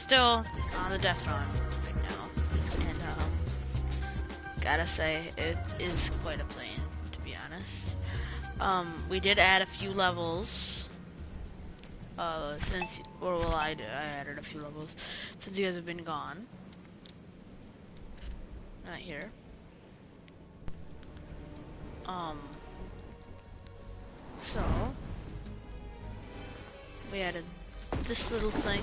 still on the Deathrun right now, and gotta say it is quite a plane, to be honest. We did add a few levels. I added a few levels since you guys have been gone. Not here. So we added this little thing.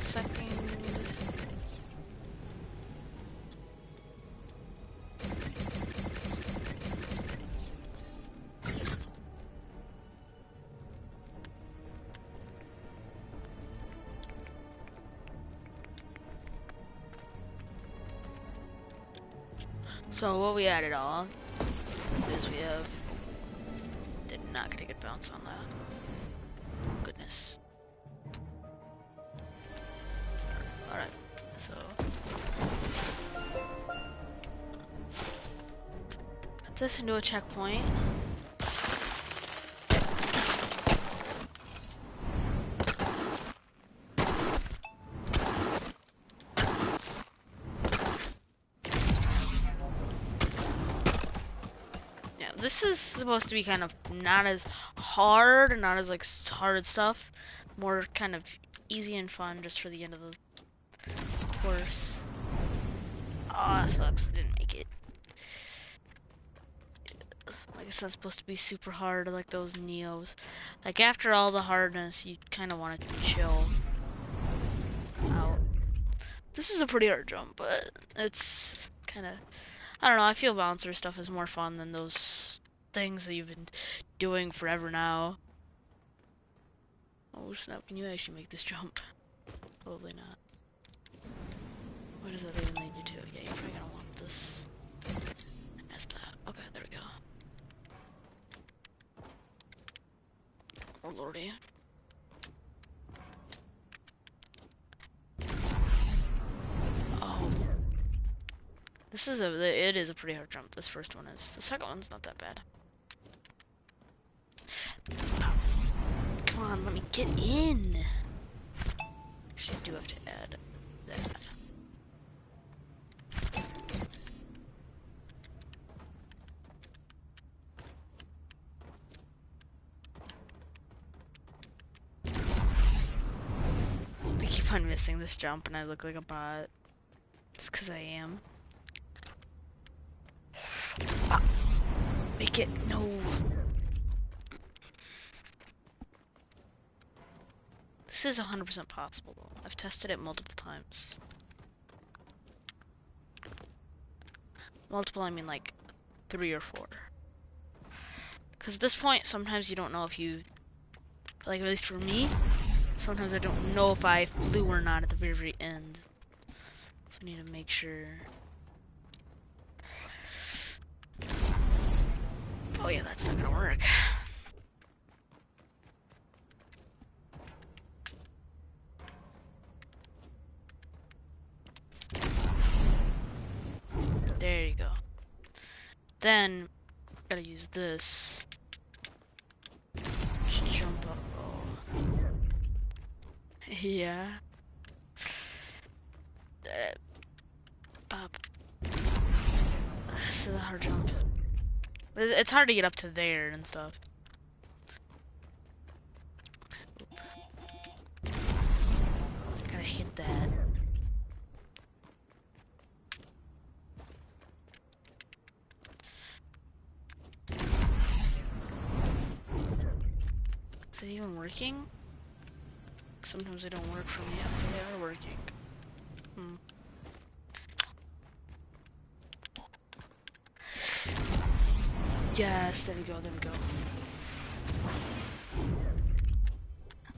Second. So what we added on is we have did not get a good bounce on that. Goodness. Alright, so put this into a checkpoint. This is supposed to be kind of not as hard, not as like hard stuff, more kind of easy and fun just for the end of the course. Oh, that sucks. I didn't make it. Like I said, it's supposed to be super hard, like those Neos. Like after all the hardness, you kind of want to chill out. This is a pretty hard jump, but it's kind of, I don't know, I feel bouncer stuff is more fun than those things that you've been doing forever now. Oh snap, can you actually make this jump? Probably not. Where does that even lead you to? Yeah, you're probably gonna want this. I messed that. Okay, there we go. Oh lordy. Oh. This is it is a pretty hard jump. This first one is. The second one's not that bad. Come on, let me get in. Actually, I do have to add that. I keep on missing this jump and I look like a bot. Just because I am. Ah, make it. No. This is 100% possible though. I've tested it multiple times. Multiple, I mean like 3 or 4. Because at this point, sometimes you don't know if you, like at least for me, sometimes I don't know if I flew or not at the very, very end. So I need to make sure. Oh yeah, that's not gonna work. There you go. Then, gotta use this. Just jump up. Oh. Yeah. Up. This is a hard jump. It's hard to get up to there and stuff. Gotta hit that. Is it even working? Sometimes they don't work for me after they are working. Yes, there we go, there we go.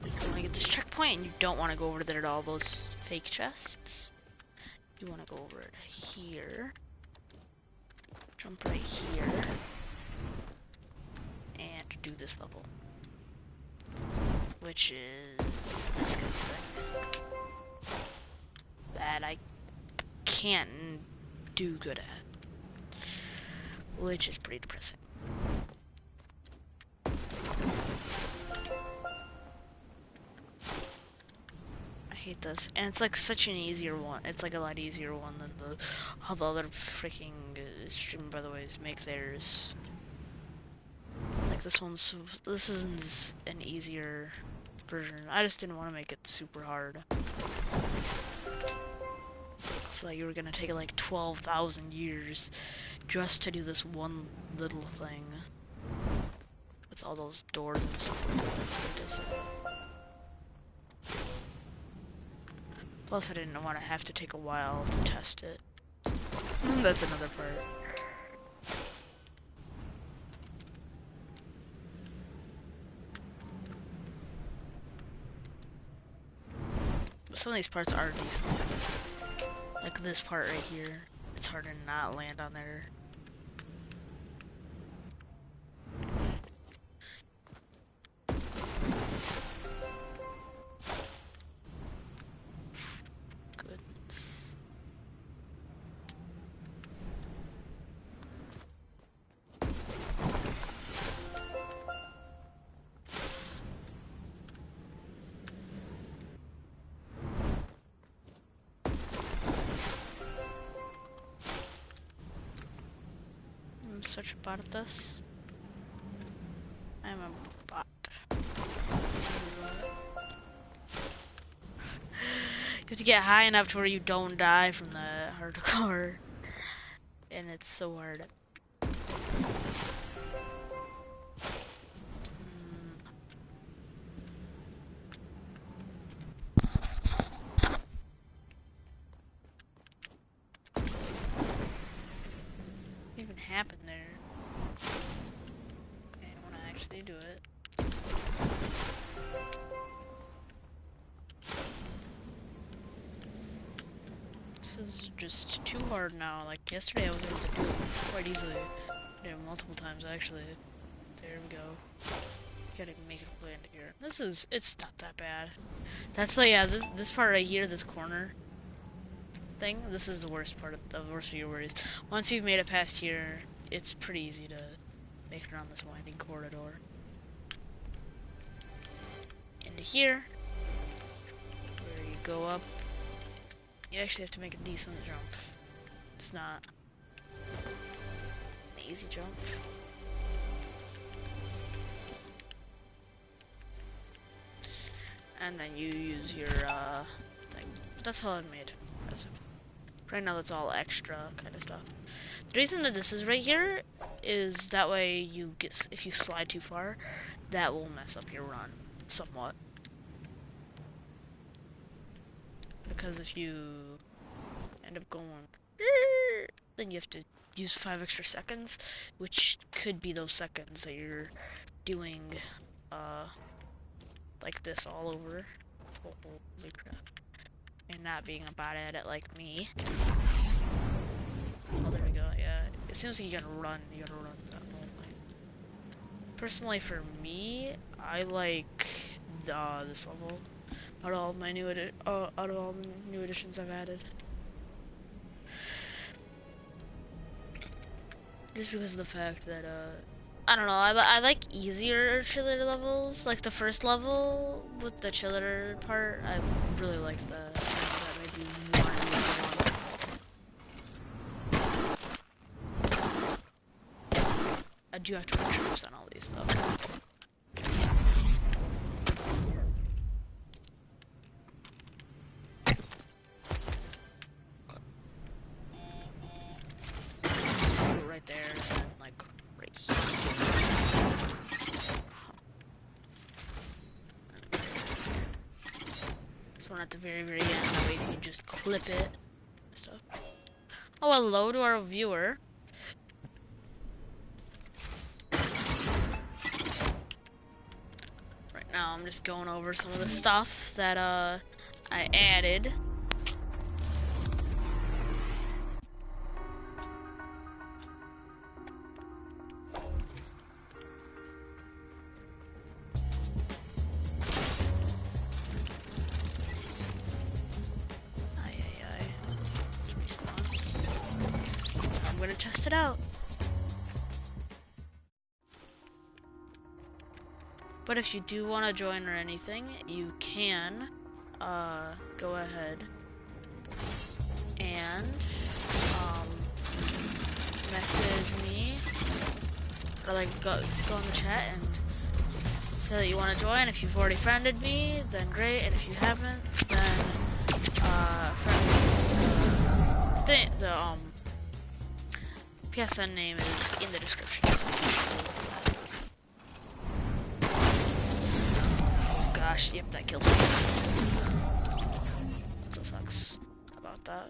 You want to get this checkpoint and you don't want to go over there at all those fake chests. You want to go over it here. Jump right here. And do this level. Which is this kind of thing that I can't do good at. which is pretty depressing. I hate this, and it's like such an easier one. It's like a lot easier one than all the other freaking streamer, by the way, make theirs. Like this is an easier version. I just didn't want to make it super hard. So that you were gonna take like 12,000 years just to do this one little thing with all those doors and stuff. Plus, I didn't want to have to take a while to test it. That's another part. Some of these parts are decent. Like this part right here. It's hard to not land on there. I'm such a bot at this. I'm a bot. You have to get high enough to where you don't die from the hardcore. And it's so hard. What even happened there? Okay, I want to actually do it. This is just too hard now. Like yesterday I was able to do it quite easily. I did it multiple times actually. There we go. Gotta make it land here. It's not that bad. That's like, yeah, this part right here, this corner thing, this is the worst part of the worst of your worries. Once you've made it past here, it's pretty easy to make it around this winding corridor. Into here, where you go up, you actually have to make a decent jump. It's not an easy jump. And then you use your thing. But that's all I've made. Right now that's all extra kind of stuff. The reason that this is right here is that way you get, if you slide too far, that will mess up your run somewhat. Because if you end up going, then you have to use 5 extra seconds, which could be those seconds that you're doing like this all over. Holy crap. And not being a bot at it like me. Oh, there we go, yeah. It seems like you gotta run that whole thing. Personally, for me, I like this level out of all my new out of all the new additions I've added. Just because of the fact that I don't know, I like easier cheerleader levels. Like the first level with the cheerleader part, I really liked that. That made me want to use it. I do have to put troops on all these though. Right there, and like right here. So one at the very end, that way you can just clip it. Stuff. Oh, hello to our viewer. Right now I'm just going over some of the stuff that I added. I'm gonna test it out. But if you do want to join or anything, you can go ahead and message me, or like go in the chat and say that you want to join. If you've already friended me, then great, and if you haven't, then friend me. The PSN name is in the description. Oh gosh, yep, that kills me. That still sucks about that.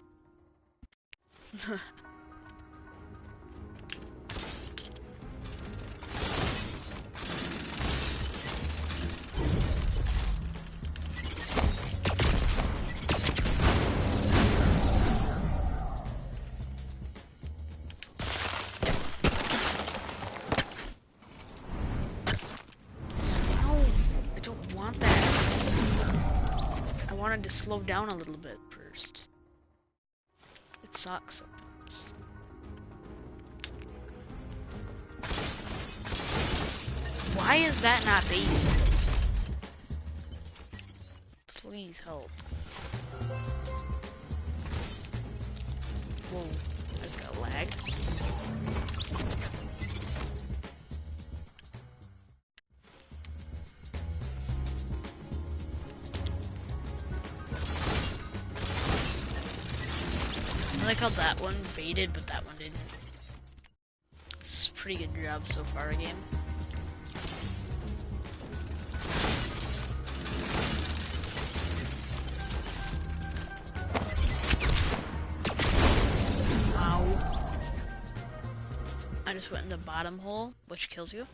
To slow down a little bit first. It sucks sometimes. Why is that not baited? Please help. Whoa, I just got lagged. I like how that one baited, but that one didn't. It's a pretty good job so far, game. Wow. I just went in the bottom hole, which kills you.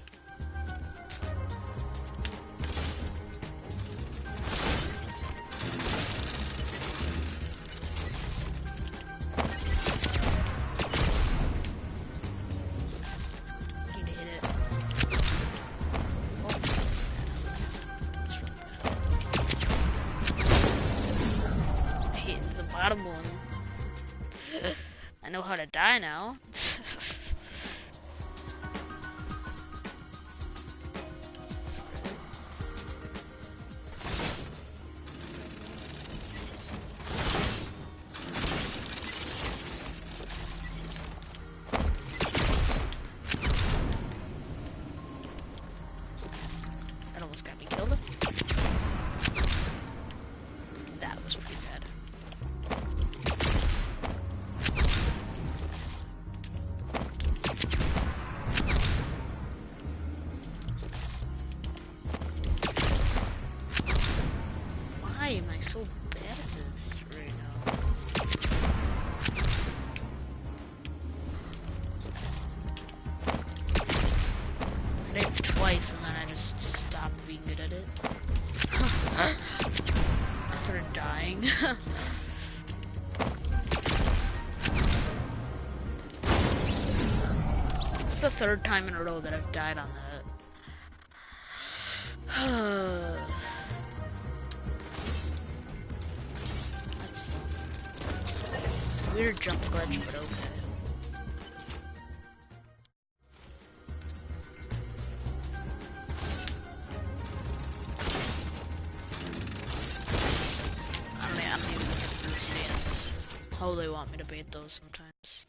Bottom one. I know how to die now. That almost got me killed. That was pretty bad. Why am I so bad at this right now? I did it twice and then I just stopped being good at it. I started dying. It's the third time in a row that I've died on that. Weird jump glitch, but okay. I don't even understand how they want me to bait those sometimes.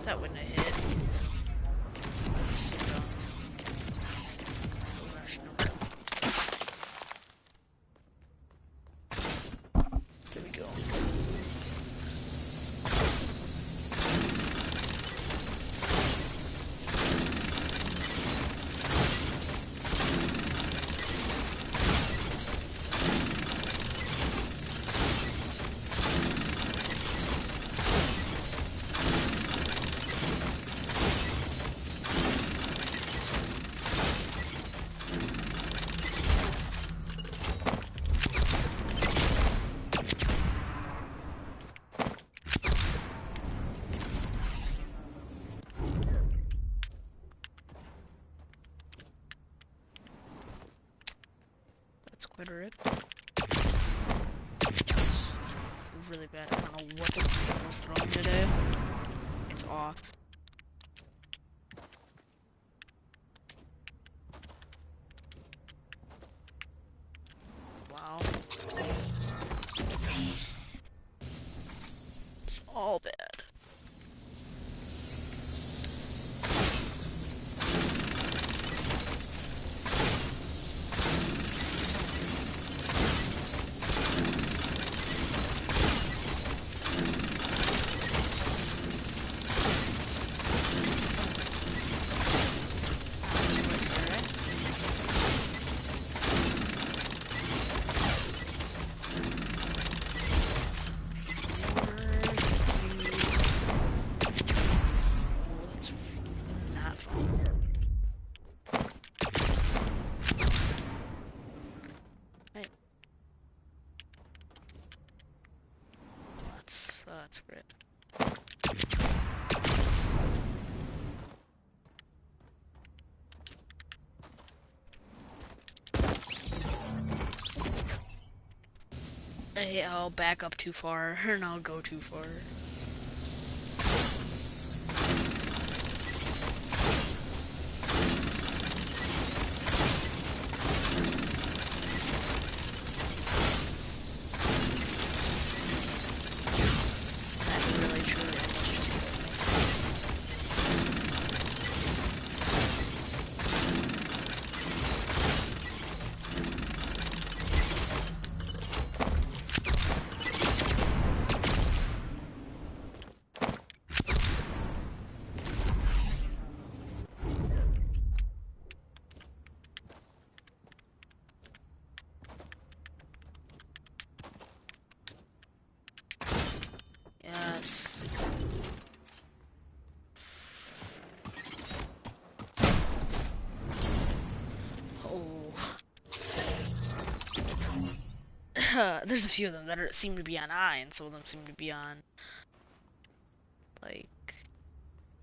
That wouldn't have hit. That's so dumb. Oh gosh, no. There we go. quite a rip. It's really bad. I don't know what the game was throwing today. It's off. Wow. It's all bad. That's great. I'll back up too far, and I'll go too far. Yes. Oh. There's a few of them that seem to be on I, and some of them seem to be on, like,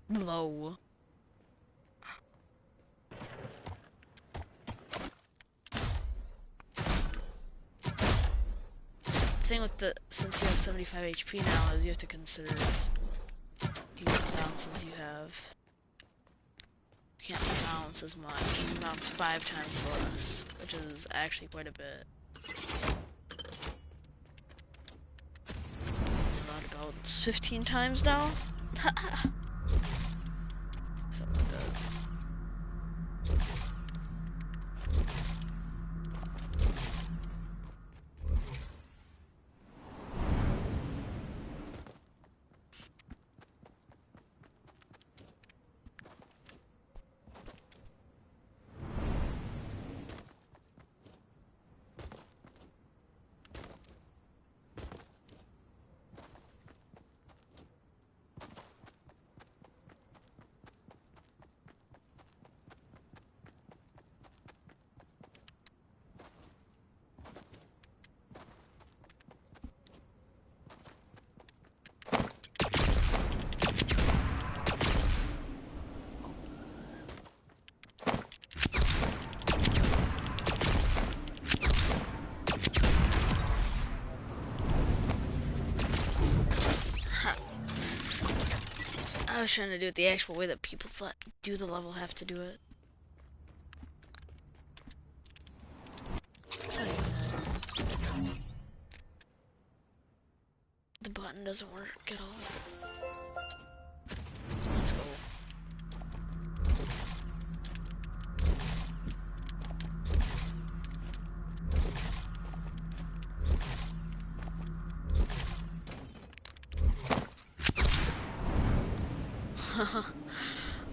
low. Thing with since you have 75 HP now, is you have to consider the bounces you have. You can't bounce as much. You can bounce 5 times less, which is actually quite a bit. About 15 times now? Something like that. I was trying to do it the actual way that people that do the level have to do it. The button doesn't work at all. Let's go.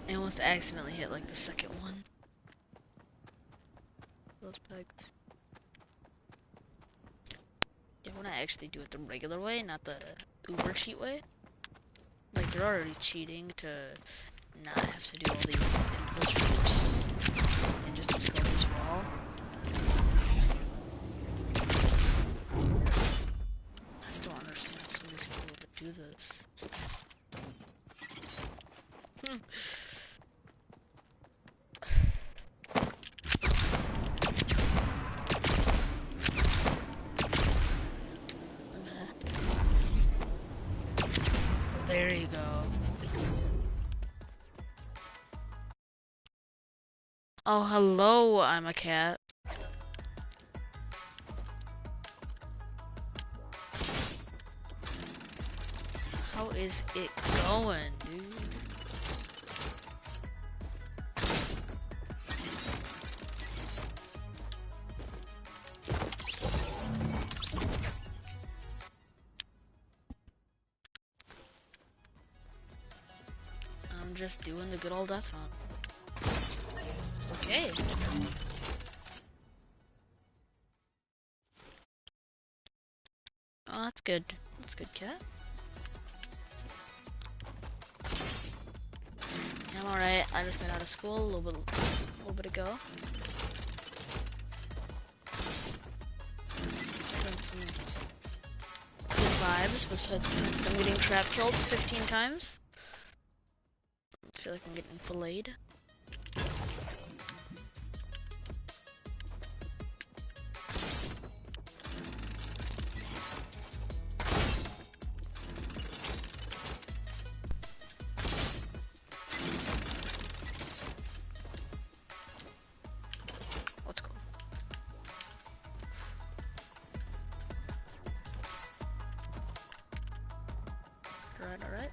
I almost accidentally hit like the second one. Those pegs. Yeah, when I actually do it the regular way, not the uber cheat way. Like they're already cheating to not have to do all these impulse groups and just use go this wall. I still don't understand how some of these people would do this. Oh, hello, I'm a cat. How is it going, dude? I'm just doing the good old Deathrun. Okay. Oh, that's good. That's good, cat. Yeah, I'm alright. I just got out of school a little bit ago. Feeling some good vibes besides the fact that I'm getting trap killed 15 times. I feel like I'm getting filleted. Let's go. Alright, alright.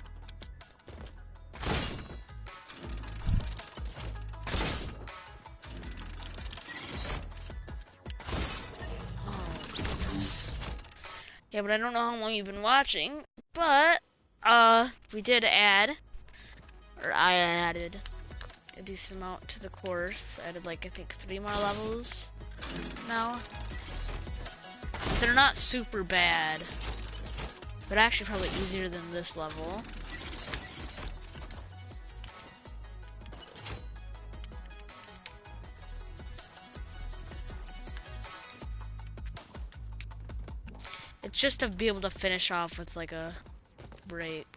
Yeah, but I don't know how long you've been watching, but, we did add, or I added a decent amount to the course. I added, like, I think 3 more levels now. They're not super bad, but actually probably easier than this level. It's just to be able to finish off with like a break.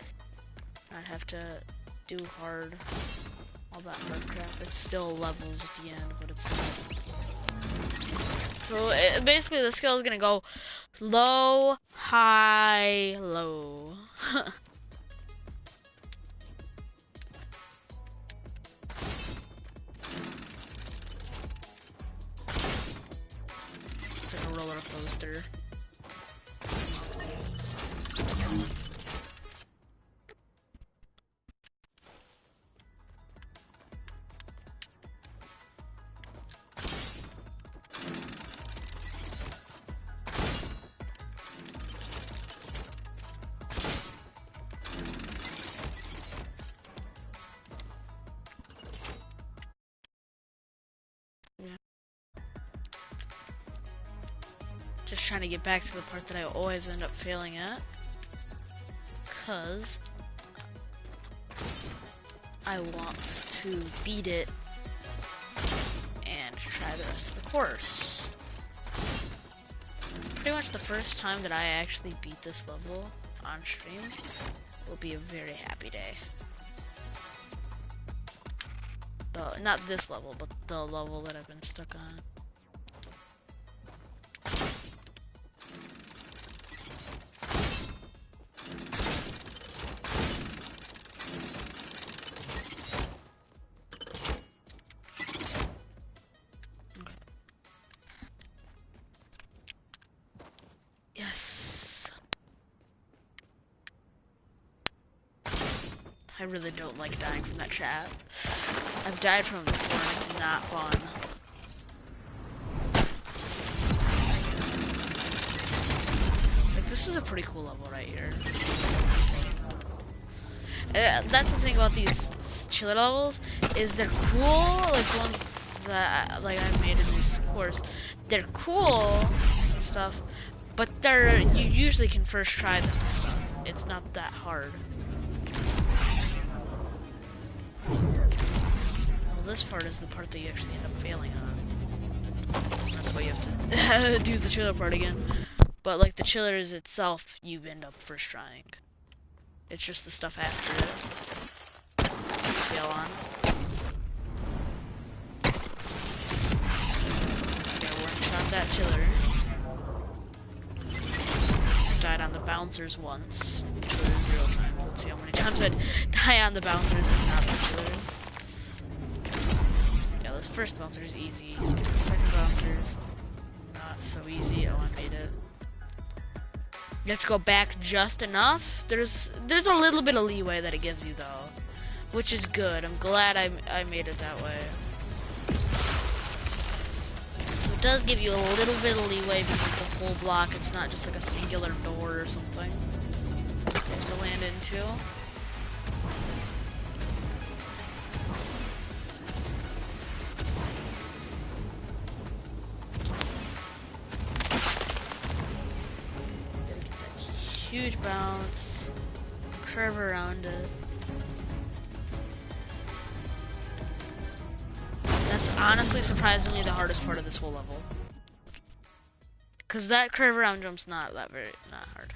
Not have to do all that hard crap. It's still levels at the end, but it's not. So basically the skill is gonna go low, high, low. It's like a roller coaster. Just trying to get back to the part that I always end up failing at. Because I want to beat it and try the rest of the course. Pretty much the first time that I actually beat this level on stream will be a very happy day. Not this level, but the level that I've been stuck on. I really don't like dying from that chat. I've died from it before and it's not fun. Like, this is a pretty cool level right here. That's the thing about these chiller levels, is they're cool, like ones that like I've made in this course. They're cool and stuff, but you usually can first try them and stuff. It's not that hard. Well, this part is the part that you actually end up failing on. That's why you have to do the chiller part again. But like the chillers itself, you end up first trying. It's just the stuff after it. Fail on. Yeah, one-shot that chiller. Died on the bouncers once. Chiller 0 times. Let's see how many times I'd die on the bouncers and not the chillers. Yeah, this first bouncer is easy. Second bouncer is not so easy. Oh, I made it. You have to go back just enough. There's a little bit of leeway that it gives you though, which is good. I'm glad I made it that way. So it does give you a little bit of leeway because it's a whole block. It's not just like a singular door or something you have to land into. Huge bounce, curve around it. That's honestly surprisingly the hardest part of this whole level. Cause that curve around jump's not hard.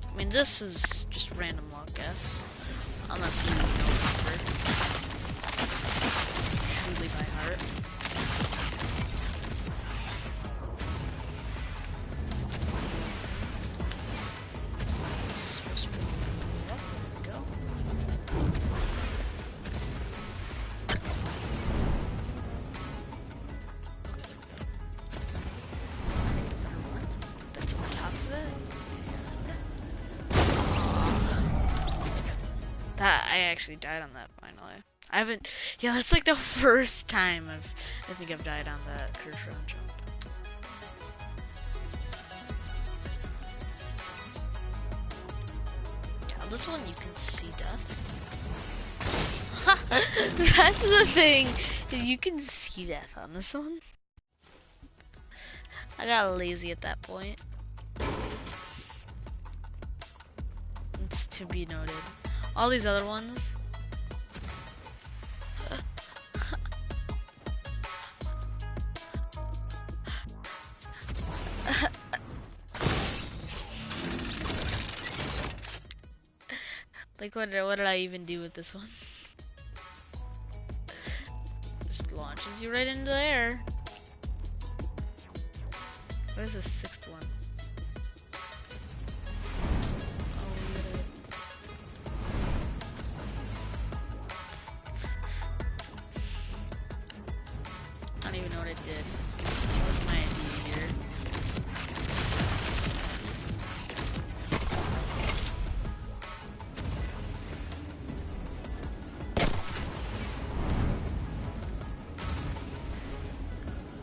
I mean, this is just random luck, guess. Unless you know the truly by heart. I actually died on that finally. I haven't. Yeah, that's like the first time I think I've died on that curve round jump. Yeah, on this one you can see death. That's the thing, is you can see death on this one. I got lazy at that point. It's to be noted. All these other ones. Like what did I even do with this one? Just launches you right into the air. Where's the sixth one? I don't even know what it did. What's my idea here?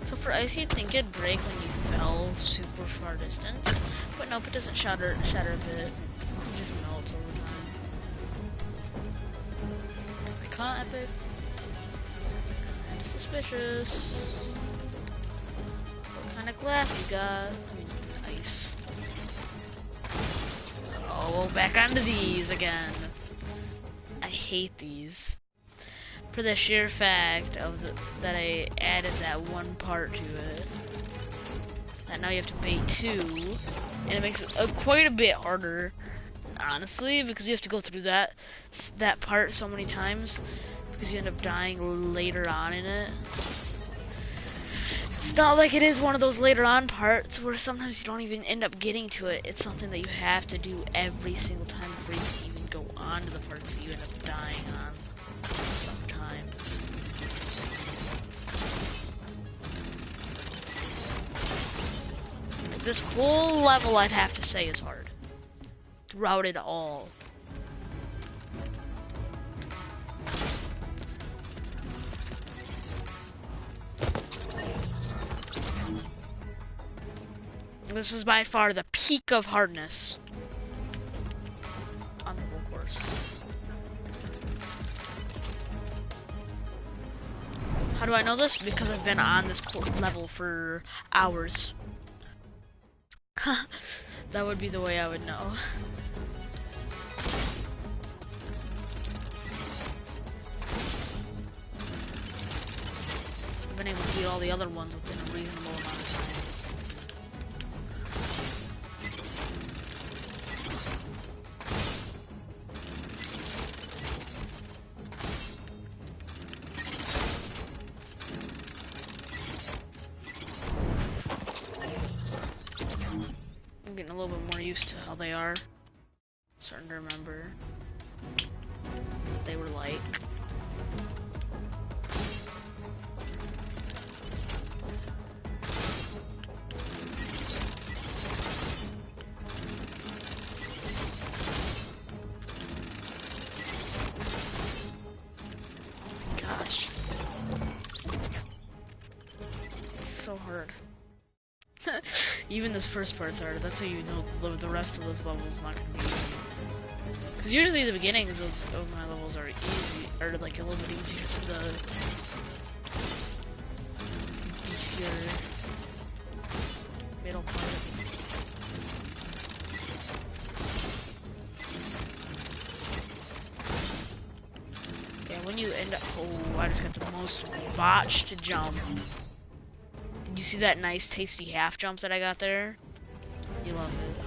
So for ice, you'd think it'd break when you fell super far distance, but nope, it doesn't shatter a bit. It just melts over time. I caught epic. Suspicious. What kind of glass you got? I mean, ice. Oh, back onto these again. I hate these. For the sheer fact of that I added that one part to it. That now you have to bait two, and it makes it quite a bit harder, honestly, because you have to go through that part so many times. Because you end up dying later on in it. It's not like it is one of those later on parts where sometimes you don't even end up getting to it. It's something that you have to do every single time before you can even go on to the parts that you end up dying on sometimes. Like this whole level, I'd have to say, is hard. Throughout it all. This is by far the peak of hardness on the whole course. How do I know this? Because I've been on this level for hours. That would be the way I would know. I've been able to beat all the other ones within a reasonable amount of time. I'm getting a little bit more used to how they are. Starting to remember. they were like. Gosh. It's so hard. Even this first part's hard. That's how you know the rest of this level is not gonna be easy. Because usually the beginnings of my levels are easy, or like a little bit easier for the beefier middle part. Yeah, when you end up, oh, I just got the most botched jump. Did you see that nice tasty half jump that I got there? You love it.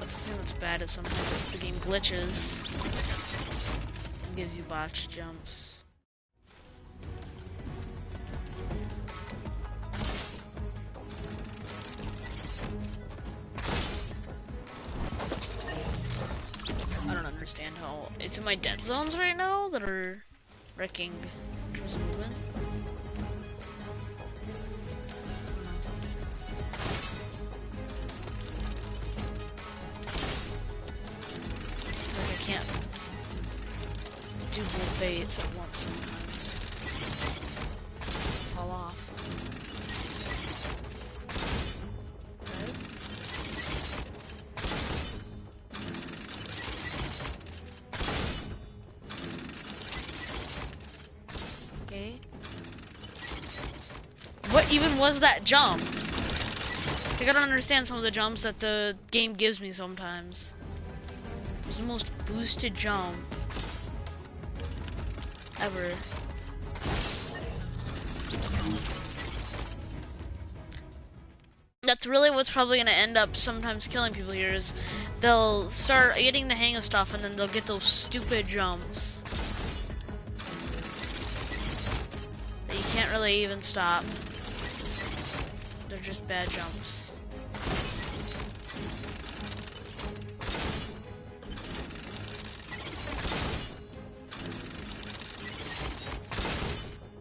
That's the thing that's bad is sometimes the game glitches and gives you botched jumps. I don't understand how it's in my dead zones right now that are wrecking movement. Like I can't do both baits at once sometimes. Fall off. Okay. What even was that jump? Like, I don't understand some of the jumps that the game gives me sometimes. It was the most boosted jump ever. That's really what's probably gonna end up sometimes killing people here is they'll start getting the hang of stuff and then they'll get those stupid jumps that you can't really even stop. They're just bad jumps.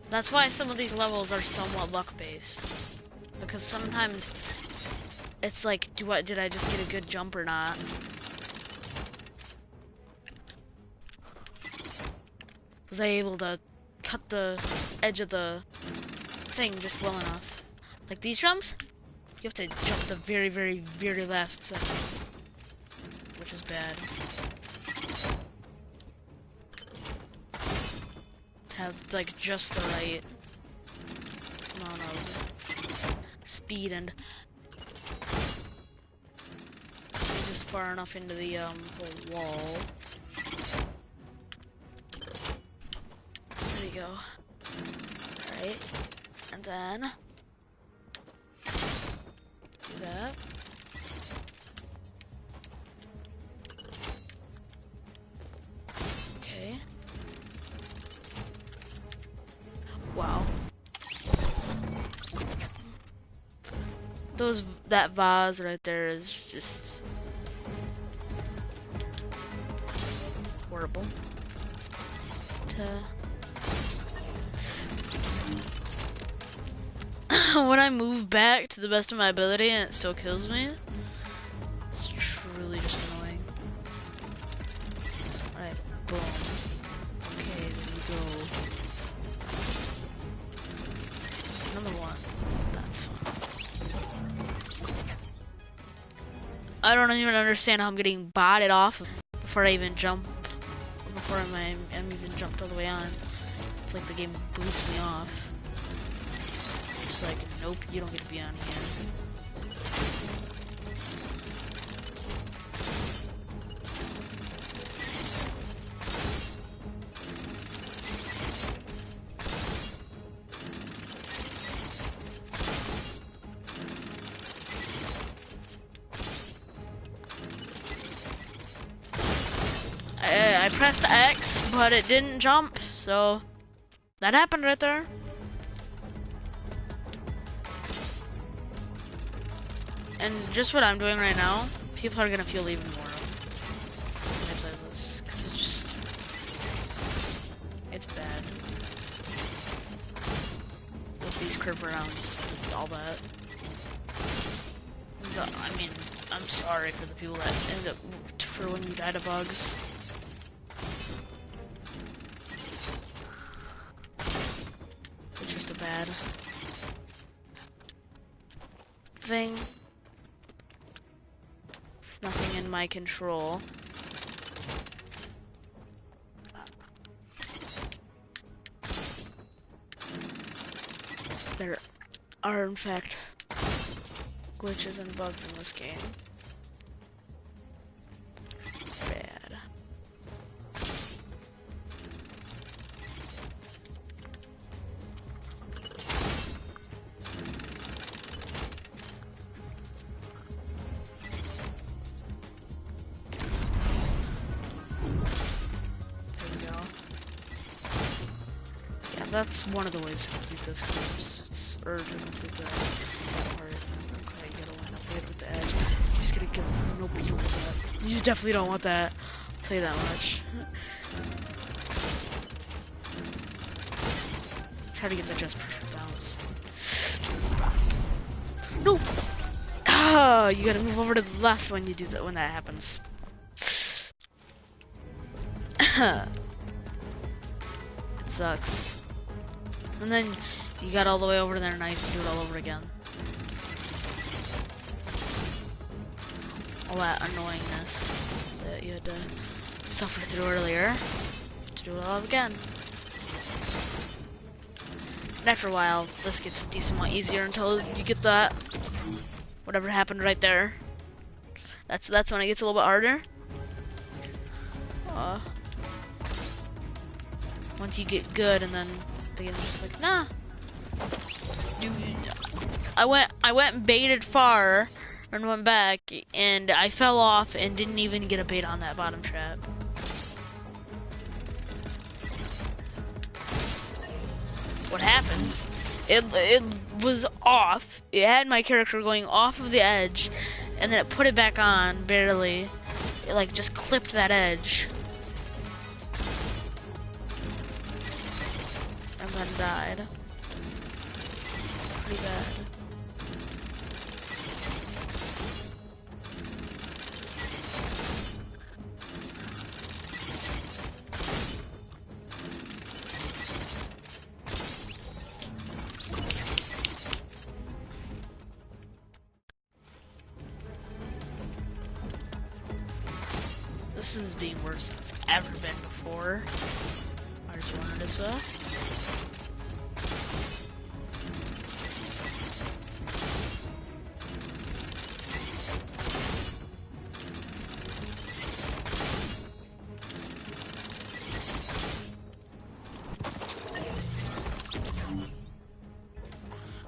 That's why some of these levels are somewhat luck-based. Because sometimes it's like, did I just get a good jump or not? Was I able to cut the edge of the thing just well enough? Like these jumps, you have to jump the very, very, very last second, which is bad. Have like just the right amount of speed and just far enough into the whole wall. There you go. Alright. And then do that. Okay. Wow. That vase right there is just horrible. When I move back to the best of my ability and it still kills me, it's truly just annoying. Alright, boom. Okay, there we go. Another one. That's fine. I don't even understand how I'm getting botted off before I even jump. Before I'm even jumped all the way on. It's like the game boots me off. It's like, nope, you don't get to be on here. I pressed X, but it didn't jump, so that happened right there. And just what I'm doing right now, people are gonna feel even more. curve rounds, and all that. I mean, I'm sorry for the people that end up for when you die to bugs. It's just a bad thing. It's nothing in my control. There are, in fact, glitches and bugs in this game. Bad. There we go. Yeah, that's one of the ways to complete this course. Or to complete that part. Okay, you gotta line up right with the edge. You just gotta get no beetle with that. You definitely don't want that. I'll tell you that much. It's hard to get the just perfect balance. No! Ah, you gotta move over to the left when you do that, when that happens. It sucks. And then you got all the way over there, now you have to do it all over again. All that annoyingness that you had to suffer through earlier. You have to do it all again. And after a while, this gets a decent amount easier until you get that whatever happened right there. That's when it gets a little bit harder. Once you get good, and then the game's just like, nah. Dude, I went and baited far and went back, and I fell off and didn't even get a bait on that bottom trap. What happens? It was off. It had my character going off of the edge, and then it put it back on barely. It like just clipped that edge, and then died. Pretty bad. This is being worse than it's ever been before. I just wanted to say.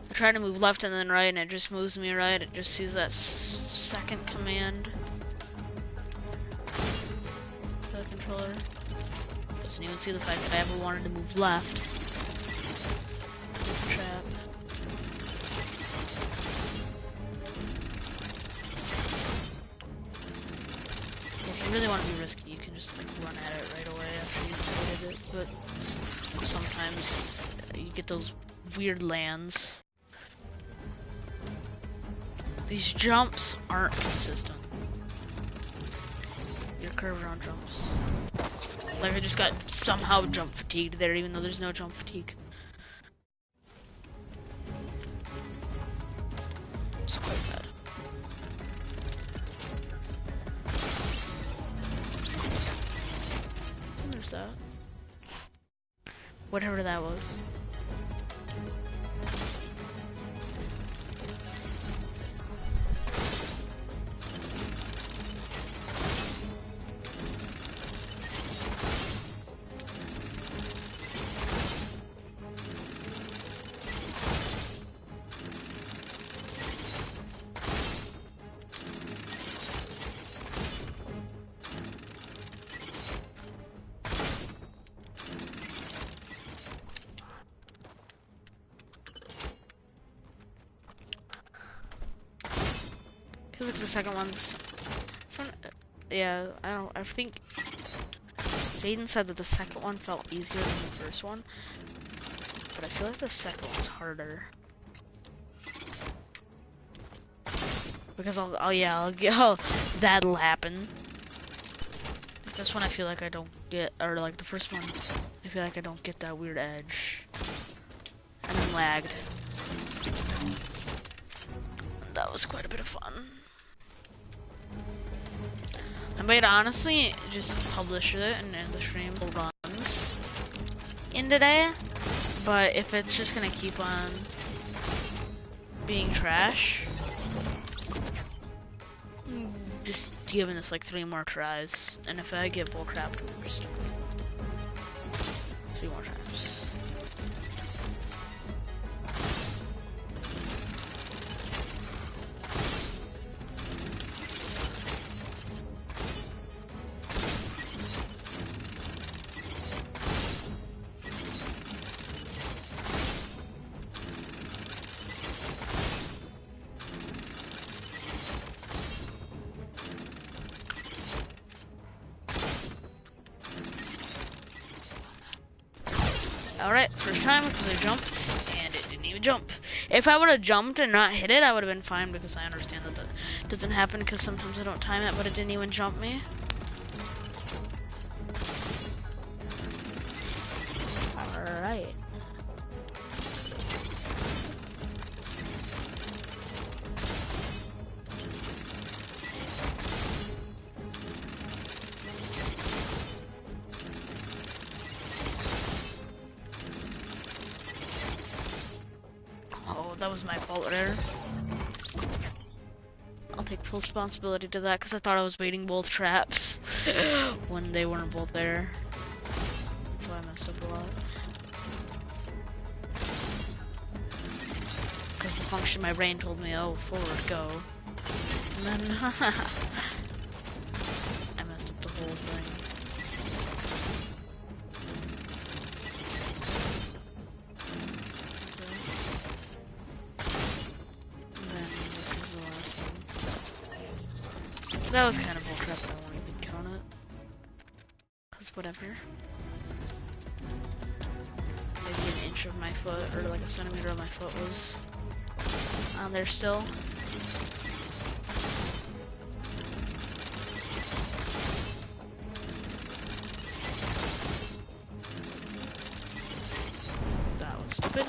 I try to move left and then right, and it just moves me right. It just sees that second command. The controller doesn't even see the fact that I ever wanted to move left. Trap. If you really want to be risky, you can just like run at it right away after you've completed it. But sometimes you get those weird lands. These jumps aren't consistent. Your curve around jumps. Like I just got somehow jump fatigued there, even though there's no jump fatigue. It's quite bad. And there's that. Whatever that was. Feels like the second one's... Yeah, I think... Jaden said that the second one felt easier than the first one. But I feel like the second one's harder. Because that'll happen. This one I feel like I don't get, or like the first one, I feel like I don't get that weird edge. And then lagged. That was quite a bit of fun. I might honestly just publish it and end the stream runs in today. But if it's just gonna keep on being trash, just giving this like 3 more tries. And if I get bullcrap, just 3 more tries. Alright, first time because I jumped, and it didn't even jump. If I would have jumped and not hit it, I would have been fine because I understand that that doesn't happen because sometimes I don't time it, but it didn't even jump me. Alright. That was my fault there. I'll take full responsibility to that because I thought I was baiting both traps when they weren't both there. So I messed up a lot. Because the function my brain told me, oh, forward, go. And then I messed up the whole thing. That was kind of bullcrap, but I won't even count it. Cause whatever. Maybe an inch of my foot, or like a centimeter of my foot was on there still. That was stupid.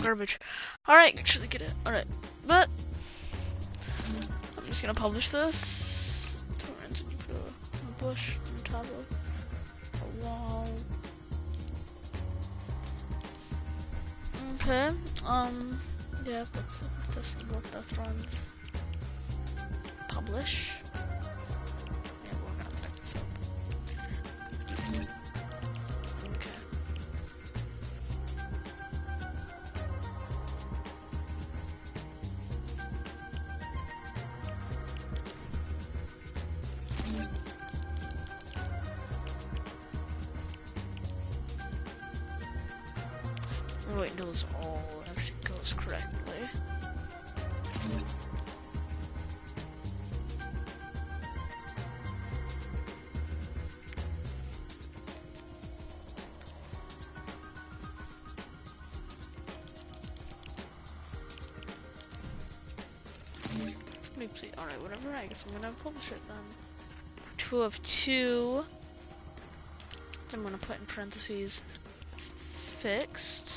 Garbage. Alright, actually get it. Alright, but I'm just gonna publish this. Torrent and put a bush on top of a wall. Okay, yeah, this is what Deathrun's publish. Yeah, we're gonna pick this up. Wait until this all actually goes correctly. Alright, whatever, I guess I'm gonna publish it then. 2 of 2. I'm gonna put in parentheses fixed.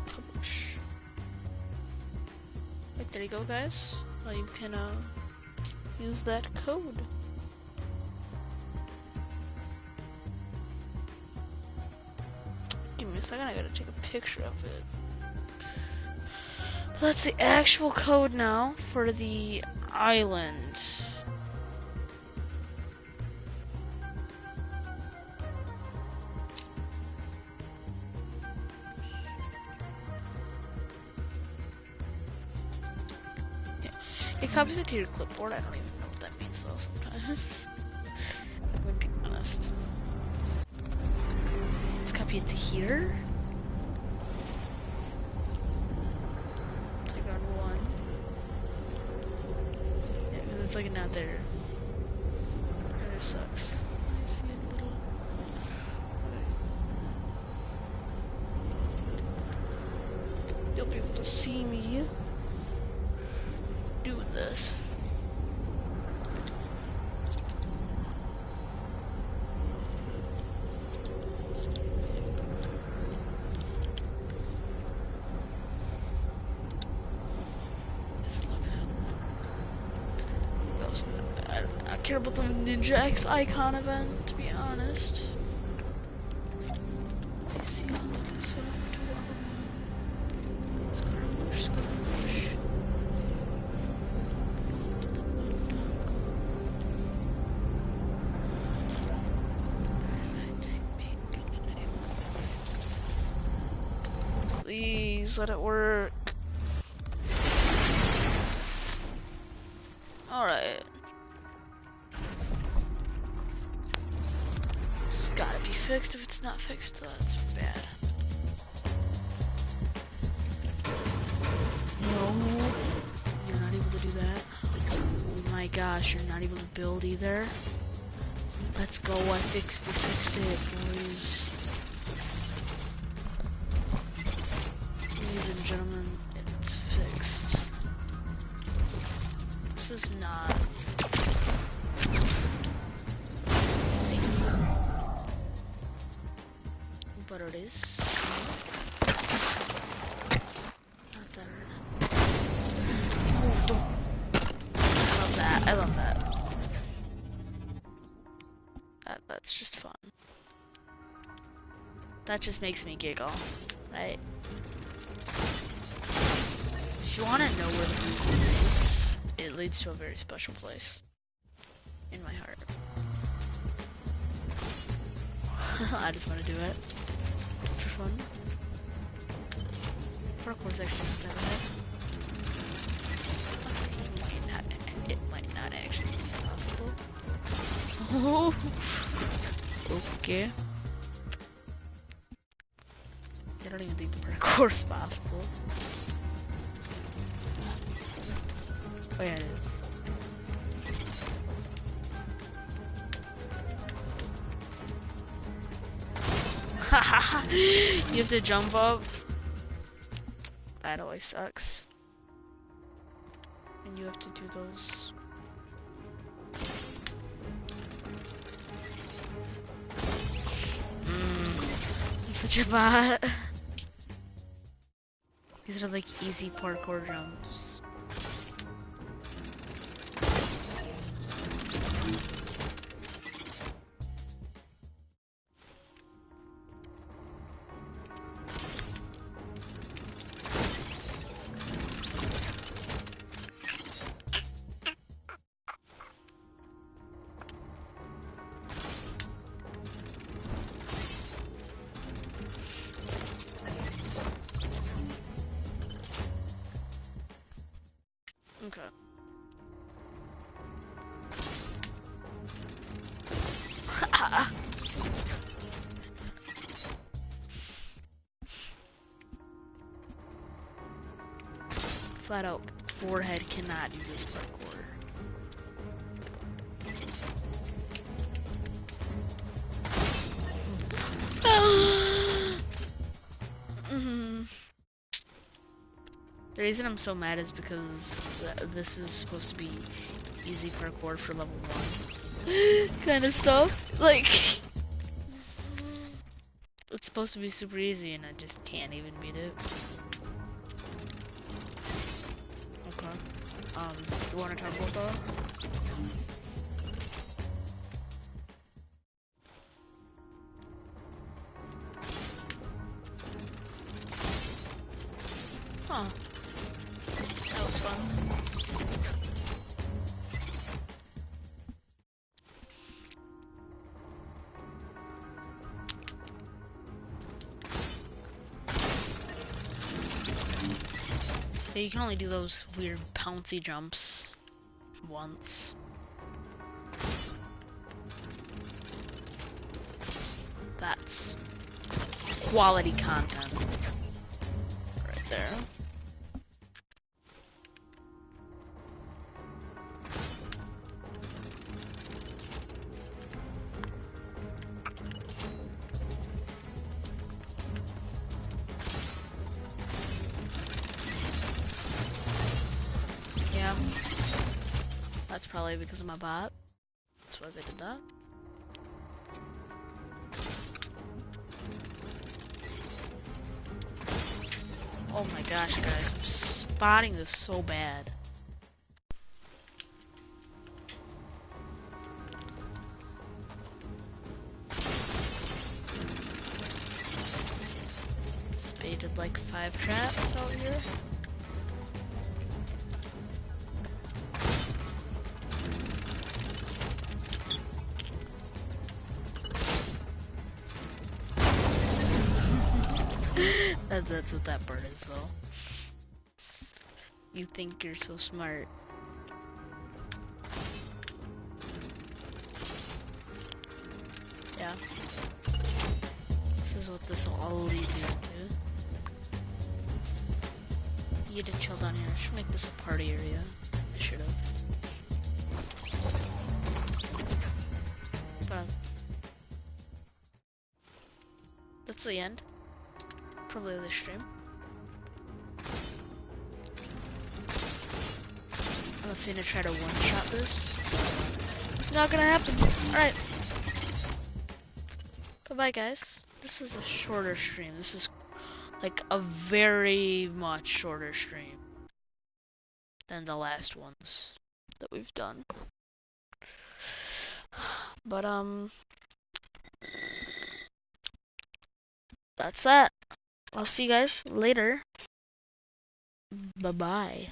Publish. Like, there you go, guys. Well, you can use that code. Give me a second, I gotta take a picture of it. That's the actual code now for the island. It copies it to your clipboard. I don't even know what that means though sometimes. I'm gonna be honest. Let's copy it to here. Take on one. Yeah, because it's like not there. It sucks. I see a little. Okay. You'll be able to see me doing this. I care about the Ninja X icon event, to be honest. I see how to set up to Please let it work. Alright. It's gotta be fixed. If it's not fixed, that's bad. No, you're not able to do that. Oh my gosh, you're not able to build either. Let's go, we fixed it, boys. Ladies and gentlemen, it's fixed. This is not... but it is. Not that hard. Oh, don't. I love that. I love that. That's just fun. That just makes me giggle, right? If you want to know where the blue leads, it leads to a very special place in my heart. I just want to do it for fun. Parkour's actually not that bad. It might not actually be possible. Oh, okay. I don't even think the parkour's possible. Oh yeah, it is. You have to jump up. That always sucks. And you have to do those. I'm such a bot. These are like easy parkour jumps. Okay. Flat out, forehead cannot do this parkour. The reason I'm so mad is because this is supposed to be easy parkour for level 1 kind of stuff. Like, it's supposed to be super easy and I just can't even beat it. Okay. You want to turbo though? Huh. That was fun. So you can only do those weird pouncy jumps once. That's quality content right there. Yeah, that's probably because of my bot. That's why they did that. Oh my gosh, guys, I'm spotting this so bad. Spaded like 5 traps out here. That's what that bird is, though. You think you're so smart. Yeah. This is what this will all lead you to. You get to chill down here. I should make this a party area. I should have. But that's the end. Probably of the stream. I'm gonna try to one-shot this. Not gonna happen. Alright. Bye-bye, guys. This is a shorter stream. This is like a very much shorter stream than the last ones that we've done. But, that's that. I'll see you guys later. Bye-bye.